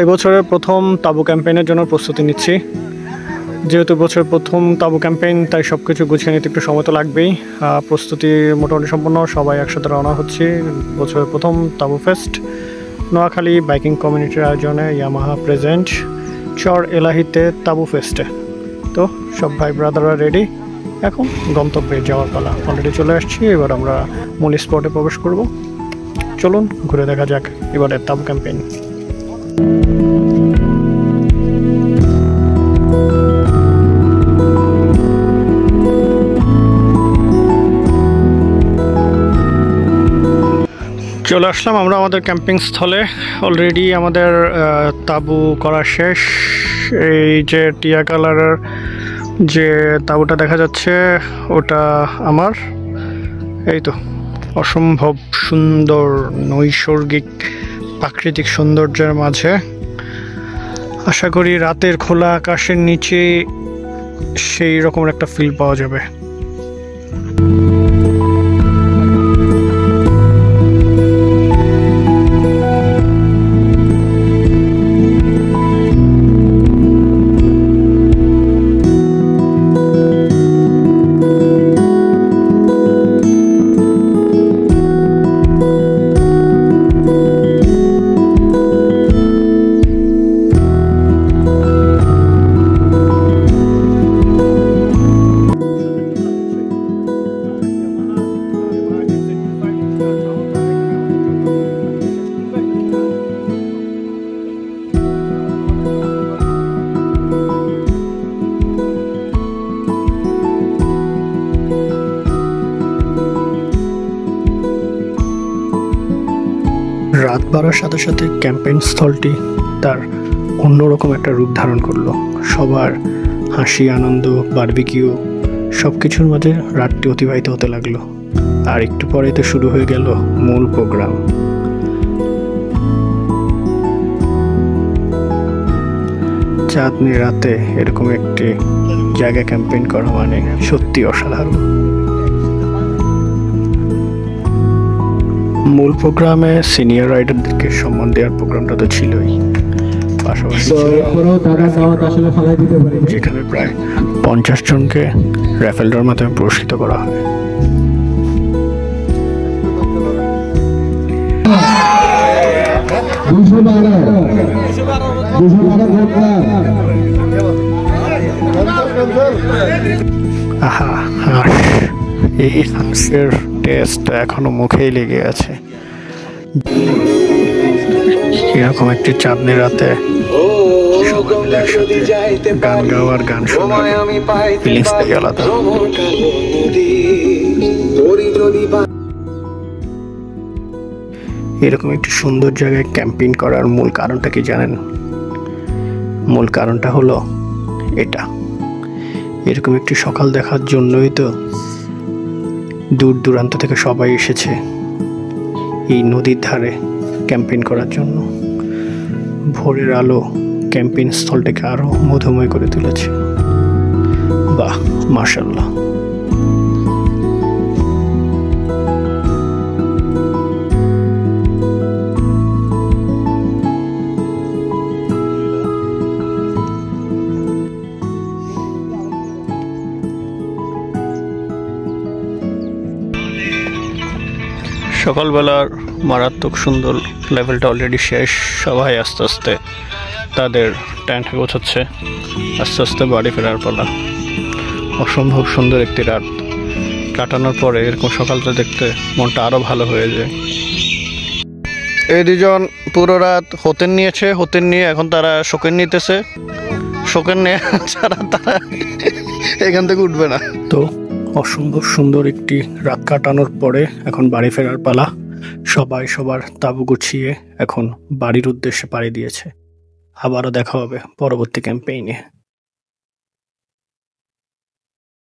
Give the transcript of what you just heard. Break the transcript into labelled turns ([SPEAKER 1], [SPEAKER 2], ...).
[SPEAKER 1] এবছরের প্রথম তাবু ক্যাম্পেইনের জন্য প্রস্তুতি নিচ্ছি। যেহেতু বছরের প্রথম তাবু ক্যাম্পেইন, তাই সব কিছু গুছিয়ে নিতে একটু সময় তো লাগবেই। প্রস্তুতি মোটামুটি সম্পূর্ণ, সবাই একসাথে রওনা হচ্ছি বছরের প্রথম তাবু ফেস্ট। নোয়াখালী বাইকিং কমিউনিটির আয়োজনে ইয়ামাহা প্রেজেন্ট চর এলাহিতে তাবু ফেস্টে। তো সব ভাই ব্রাদাররা রেডি, এখন গন্তব্যে যাওয়ার পালা। অলরেডি চলে আসছি, এবার আমরা মূল স্পটে প্রবেশ করব। চলুন ঘুরে দেখা যাক এবারের তাবু ক্যাম্পেইন। চলে আসলাম আমরা আমাদের ক্যাম্পিং স্থলে। অলরেডি আমাদের তাবু করা শেষ। এই যে টিয়া কালারের যে তাবুটা দেখা যাচ্ছে, ওটা আমার। এই তো অসম্ভব সুন্দর নৈসর্গিক প্রাকৃতিক সৌন্দর্যের মাঝে, আশা করি রাতের খোলা আকাশের নিচে সেই রকম একটা ফিল পাওয়া যাবে। রাত বাড়ার সাথে সাথে ক্যাম্পেইন স্থলটি তার অন্যরকম একটা রূপ ধারণ করলো। সবার হাসি, আনন্দ, বারবিকিউ সব কিছুর মাঝে রাতটি অতিবাহিত হতে লাগলো। আর একটু পরেই তো শুরু হয়ে গেল মূল প্রোগ্রাম। চাঁদনি রাতে এরকম একটি জায়গায় ক্যাম্পেইন করা মানে সত্যি অসাধারণ। মূল প্রোগ্রামে সিনিয়র রাইডারদেরকে সম্মান দেওয়ার প্রোগ্রামটা তো ছিলই, পাশাপাশি যেখানে প্রায় 50 জনকে র্যাফেল ড্রর মাধ্যমে পুরস্কৃত করা হয়। আহা হাঁস, এই হাঁসের টেস্ট এখনো মুখেই লেগে আছে। এরকম একটি চাঁদনি রাতে গান গাওয়ার, গান শোনার ফিলিংসটাই আলাদা। এরকম একটি সুন্দর জায়গায় ক্যাম্পিং করার মূল কারণটা কি জানেন? মূল কারণটা হলো এটা, এরকম একটি সকাল দেখার জন্যই তো দূর দূরান্ত থেকে সবাই এসেছে এই নদীর ধারে ক্যাম্পেইন করার জন্য। ভোরের আলো ক্যাম্পেইন স্থলটাকে আরো মধুময় করে তুলেছে। বাহ, মাশাআল্লাহ। সকালবেলার মারাত্মক সুন্দর লেভেলটা অলরেডি শেষ। সবাই আস্তে আস্তে তাদের ট্যান্ট গোছাচ্ছে, আস্তে আস্তে বাড়ি ফেরার পালা। অসম্ভব সুন্দর একটি রাত কাটানোর পরে এরকম সকালটা দেখতে মনটা আরও ভালো হয়ে যায়। এই দুজন পুরো রাত হোতেন নিয়েছে, হোতেন নিয়ে এখন তারা শোকেন নিতেছে। শোকেন নিয়ে ছাড়া তারা এখান থেকে উঠবে না। তো অসম্ভব সুন্দর একটি রাত কাটানোর পরে এখন বাড়ি ফেরার পালা। সবাই সবার তাঁবু গুছিয়ে এখন বাড়ির উদ্দেশ্যে পাড়ি দিয়েছে। আবারও দেখা হবে পরবর্তী ক্যাম্পেইনে।